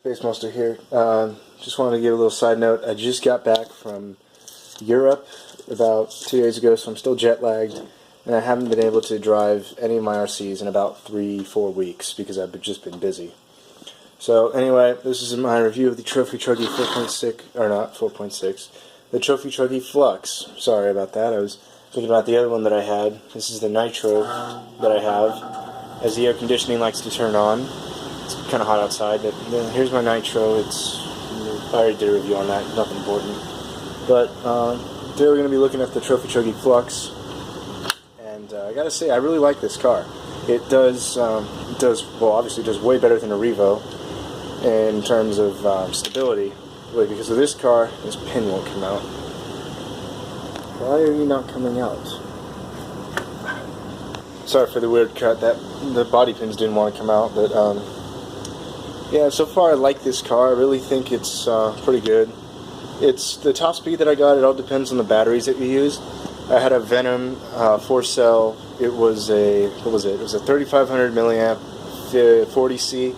Bassmonstar here. Just wanted to give a little side note. I just got back from Europe about 2 days ago, so I'm still jet lagged, and I haven't been able to drive any of my RCs in about 3-4 weeks because I've just been busy. So anyway, this is my review of the Trophy Truggy 4.6, or not 4.6, the Trophy Truggy Flux. Sorry about that. I was thinking about the other one that I had. This is the Nitro that I have, as the air conditioning likes to turn on. It's kind of hot outside, but here's my Nitro. I already did a review on that, nothing important. But today we're going to be looking at the Trophy Truggy Flux, and I gotta say, I really like this car. It does, well, obviously does way better than a Revo in terms of stability. Wait, because of this car, this pin won't come out. Why are you not coming out? Sorry for the weird cut. The body pins didn't want to come out, but yeah, so far I like this car. I really think it's pretty good. It's the top speed that I got. It all depends on the batteries that you use. I had a Venom 4-cell. It was a, what was it? It was a 3500 milliamp 40C.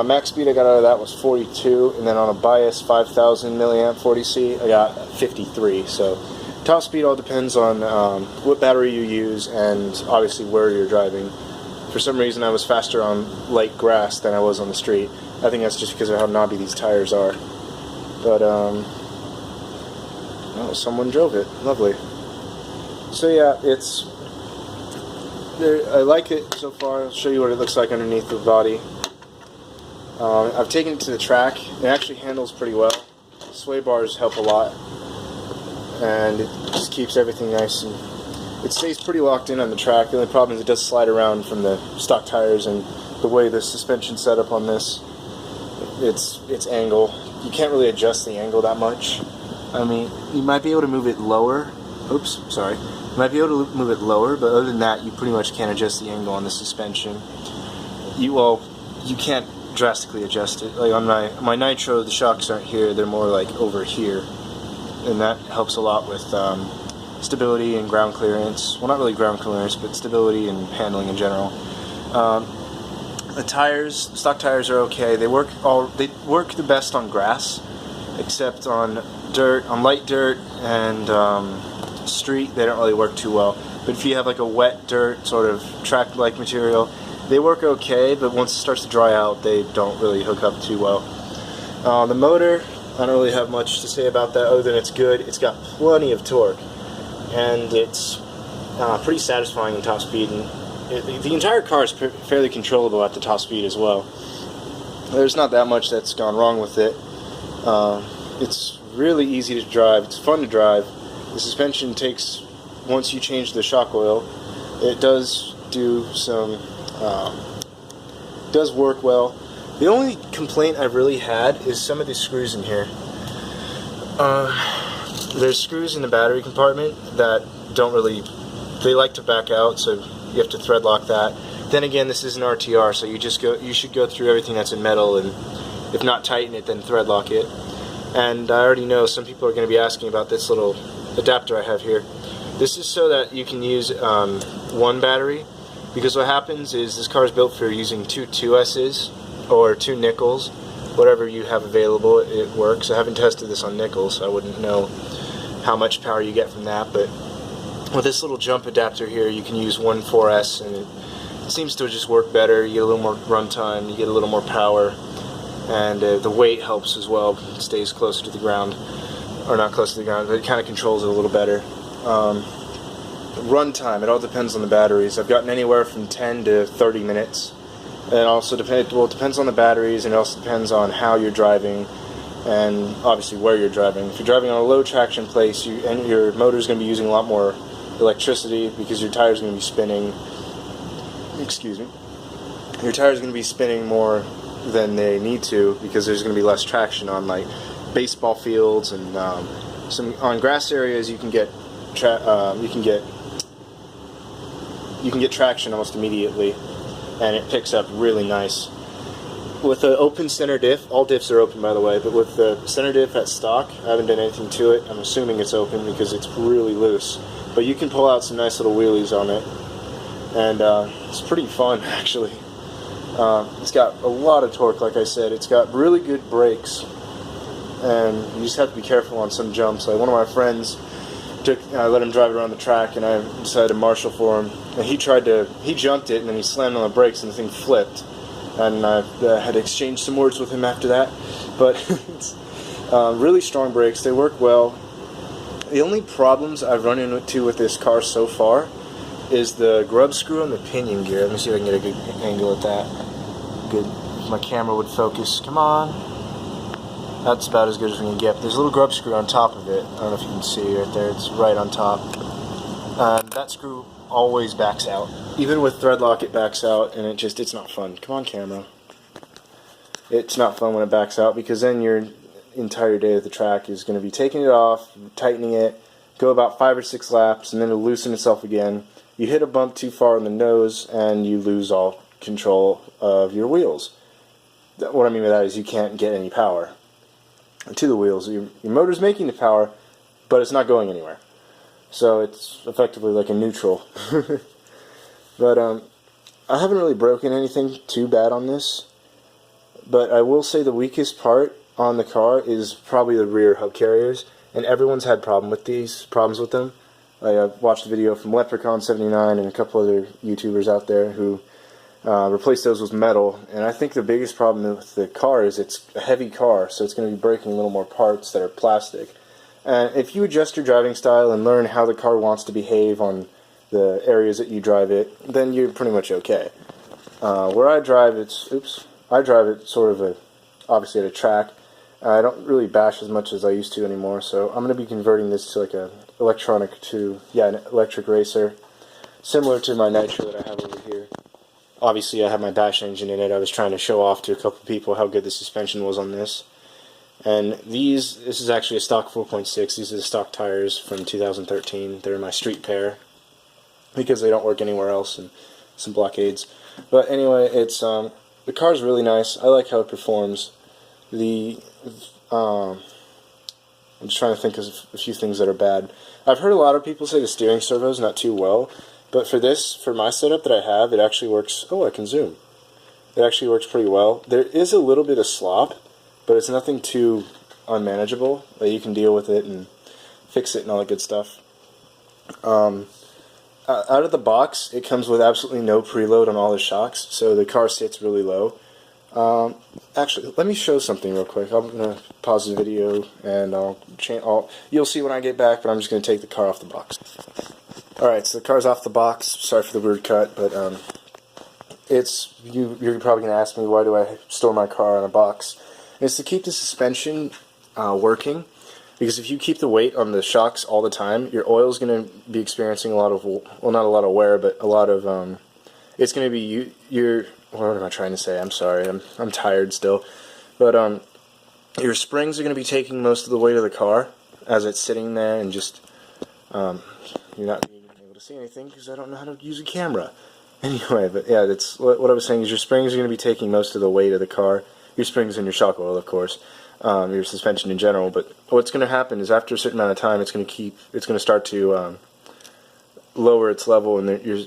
Max speed I got out of that was 42, and then on a bias 5000 milliamp 40C I got 53. So top speed all depends on what battery you use and obviously where you're driving. For some reason I was faster on light grass than I was on the street. I think that's just because of how knobby these tires are. But oh, someone drove it. Lovely. So yeah, I like it so far. I'll show you what it looks like underneath the body. I've taken it to the track. It actually handles pretty well. Sway bars help a lot, and it just keeps everything nice, and it stays pretty locked in on the track. The only problem is it does slide around from the stock tires, and the way the suspension set up on this, its angle, you can't really adjust the angle that much. I mean, you might be able to move it lower. Oops, sorry. You might be able to move it lower, but other than that, you pretty much can't adjust the angle on the suspension. You can't drastically adjust it. Like on my Nitro, the shocks aren't here; they're more like over here, and that helps a lot with stability and ground clearance. Well, not really ground clearance, but stability and handling in general. The tires, stock tires, are okay. They work the best on grass, except on dirt, on light dirt and street. They don't really work too well. But if you have like a wet dirt sort of track-like material, they work okay. But once it starts to dry out, they don't really hook up too well. The motor, I don't really have much to say about that other than it's good. It's got plenty of torque, and it's pretty satisfying in top speed. And the entire car is fairly controllable at the top speed as well. There's not that much that's gone wrong with it. It's really easy to drive. It's fun to drive. The suspension takes, once you change the shock oil, it does do some, does work well. The only complaint I've really had is some of the screws in here. There's screws in the battery compartment that don't really, they like to back out, so you have to thread lock that. Then again, this is an RTR, so you should go through everything that's in metal, and if not tighten it, then thread lock it. And I already know some people are going to be asking about this little adapter I have here. This is so that you can use one battery, because what happens is this car is built for using two 2S's or two nickels. Whatever you have available, it works. I haven't tested this on nickels, so I wouldn't know how much power you get from that, but with this little jump adapter here, you can use one 4S, and it seems to just work better. You get a little more runtime, you get a little more power, and the weight helps as well. It stays closer to the ground, or not close to the ground, but it kind of controls it a little better. Runtime, it all depends on the batteries. I've gotten anywhere from 10 to 30 minutes. And it also depends on the batteries, and it also depends on how you're driving, and obviously where you're driving. If you're driving on a low traction place, and your motor's going to be using a lot more electricity because your tire's going to be spinning. Excuse me. Your tire's going to be spinning more than they need to because there's going to be less traction on like baseball fields and on grass areas. You can get traction almost immediately, and it picks up really nice. With the open center diff, all diffs are open by the way, but with the center diff at stock, I haven't done anything to it. I'm assuming it's open because it's really loose. But you can pull out some nice little wheelies on it, and it's pretty fun actually. It's got a lot of torque, like I said. It's got really good brakes, and you just have to be careful on some jumps. Like one of my friends, I let him drive around the track, and I decided to marshal for him. And he jumped it, and then he slammed on the brakes, and the thing flipped. And I had to exchange some words with him after that. But it's really strong brakes. They work well. The only problems I've run into with this car so far is the grub screw on the pinion gear. Let me see if I can get a good angle at that. Good. If my camera would focus. Come on. That's about as good as we can get. There's a little grub screw on top of it. I don't know if you can see right there. It's right on top. That screw always backs out. Even with thread lock, it backs out, and it's not fun. Come on, camera. It's not fun when it backs out, because then your entire day at the track is going to be taking it off, tightening it, go about 5 or 6 laps, and then it'll loosen itself again. You hit a bump too far in the nose, and you lose all control of your wheels. What I mean by that is you can't get any power to the wheels. Your motor's making the power, but it's not going anywhere. So it's effectively like a neutral. But I haven't really broken anything too bad on this. But I will say the weakest part on the car is probably the rear hub carriers. And everyone's had problems with them. I watched a video from Leprechaun79 and a couple other YouTubers out there who replaced those with metal. And I think the biggest problem with the car is it's a heavy car, so it's going to be breaking a little more parts that are plastic. And if you adjust your driving style and learn how the car wants to behave on the areas that you drive it, then you're pretty much okay. Where I drive, I drive it sort of obviously at a track. I don't really bash as much as I used to anymore, so I'm going to be converting this to like an electric racer, similar to my Nitro that I have over here. Obviously, I have my bash engine in it. I was trying to show off to a couple people how good the suspension was on this. And this is actually a stock 4.6. These are the stock tires from 2013. They're my street pair because they don't work anywhere else, and some blockades. But anyway, the car's really nice. I like how it performs. I'm just trying to think of a few things that are bad. I've heard a lot of people say the steering servo is not too well, but for my setup that I have, it actually works. Oh, I can zoom. It actually works pretty well. There is a little bit of slop, but it's nothing too unmanageable. That you can deal with it and fix it and all that good stuff. Out of the box, it comes with absolutely no preload on all the shocks, so the car sits really low. Actually, let me show something real quick. I'm going to pause the video and you'll see when I get back, but I'm just going to take the car off the box. Alright, so the car's off the box. Sorry for the weird cut, but you're probably going to ask me, why do I store my car in a box? And it's to keep the suspension working, because if you keep the weight on the shocks all the time, your oil's going to be experiencing a lot of, well, not a lot of wear, but a lot of, it's going to be, what am I trying to say? I'm sorry, I'm tired still. But your springs are going to be taking most of the weight of the car as it's sitting there, and just, you're not being able to see anything because I don't know how to use a camera. Anyway, but yeah, that's what I was saying is your springs are going to be taking most of the weight of the car. Your springs and your shock oil, of course, your suspension in general. But what's going to happen is after a certain amount of time, it's going to start to lower its level, and your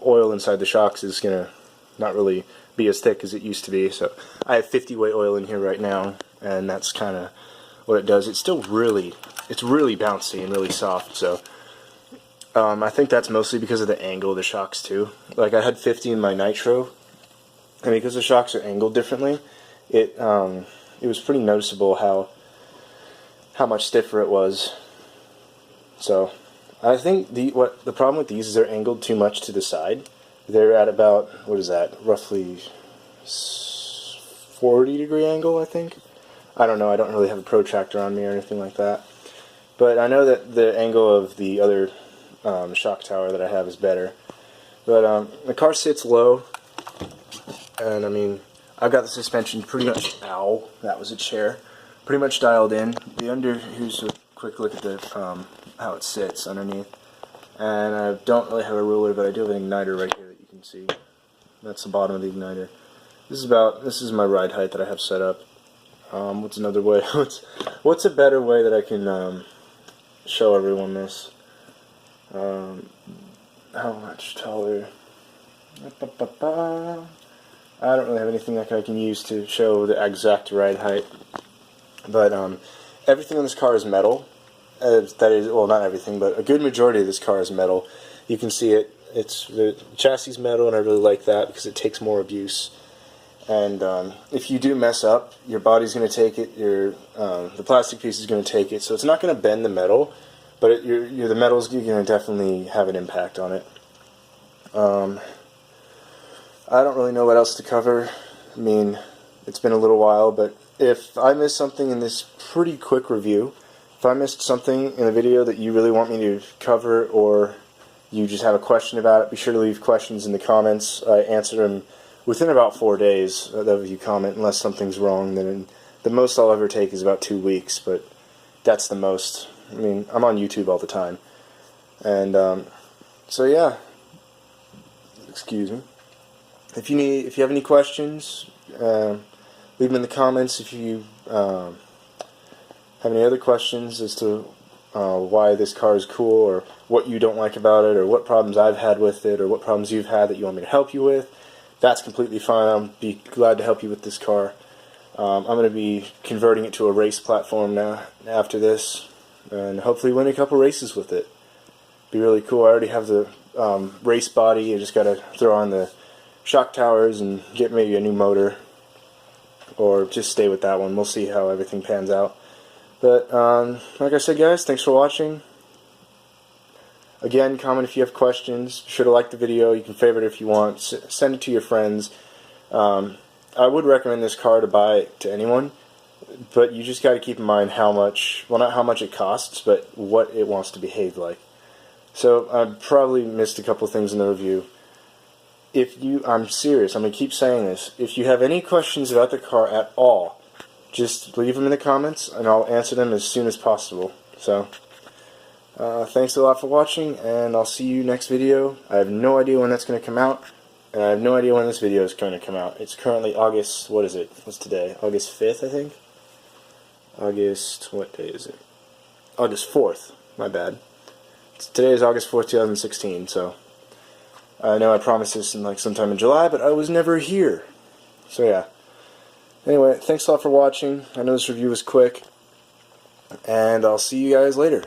oil inside the shocks is going to not really be as thick as it used to be. So I have 50 weight oil in here right now, and that's kind of what it does. It's really bouncy and really soft. So I think that's mostly because of the angle of the shocks too. Like I had 50 in my Nitro, and because the shocks are angled differently, it was pretty noticeable how much stiffer it was. So I think the problem with these is they're angled too much to the side. They're at about, what is that, roughly 40-degree angle, I think. I don't know, I don't really have a protractor on me or anything like that. But I know that the angle of the other shock tower that I have is better. But the car sits low, and I mean, I've got the suspension pretty much, ow, that was a chair, pretty much dialed in. Here's a quick look at the how it sits underneath. And I don't really have a ruler, but I do have an igniter right here that you can see. That's the bottom of the igniter. This is my ride height that I have set up. What's another way? What's a better way that I can show everyone this? How much taller? I don't really have anything that I can use to show the exact ride height, but everything on this car is metal. That is, well, not everything, but a good majority of this car is metal. You can see it. It's the chassis is metal, and I really like that because it takes more abuse. And if you do mess up, your body's going to take it. The plastic piece is going to take it. So it's not going to bend the metal, but the metal's going to definitely have an impact on it. I don't really know what else to cover. I mean, it's been a little while, but if I missed something in this pretty quick review, if I missed something in the video that you really want me to cover, or you just have a question about it, be sure to leave questions in the comments. I answer them within about 4 days of you comment, unless something's wrong. Then the most I'll ever take is about 2 weeks, but that's the most. I mean, I'm on YouTube all the time. And so yeah, excuse me. If you have any questions, leave them in the comments. If you have any other questions as to why this car is cool, or what you don't like about it, or what problems I've had with it, or what problems you've had that you want me to help you with, that's completely fine. I'll be glad to help you with this car. I'm going to be converting it to a race platform now after this, and hopefully win a couple races with it. Be really cool. I already have the race body. I just got to throw on the shock towers and get maybe a new motor, or just stay with that one. We'll see how everything pans out. But like I said, guys, thanks for watching. Again, comment if you have questions. Be sure to like the video. You can favorite it if you want. Send it to your friends. I would recommend this car to buy to anyone, but you just got to keep in mind how much, well, not how much it costs, but what it wants to behave like. So I probably missed a couple things in the review. I'm serious, I'm going to keep saying this. If you have any questions about the car at all, just leave them in the comments, and I'll answer them as soon as possible. So, thanks a lot for watching, and I'll see you next video. I have no idea when that's going to come out, and I have no idea when this video is going to come out. It's currently August, what is it? What's today? August 5th, I think? August, what day is it? August 4th, my bad. Today is August 4th, 2016, so I know I promised this in like sometime in July, but I was never here. So yeah. Anyway, thanks a lot for watching. I know this review was quick, and I'll see you guys later.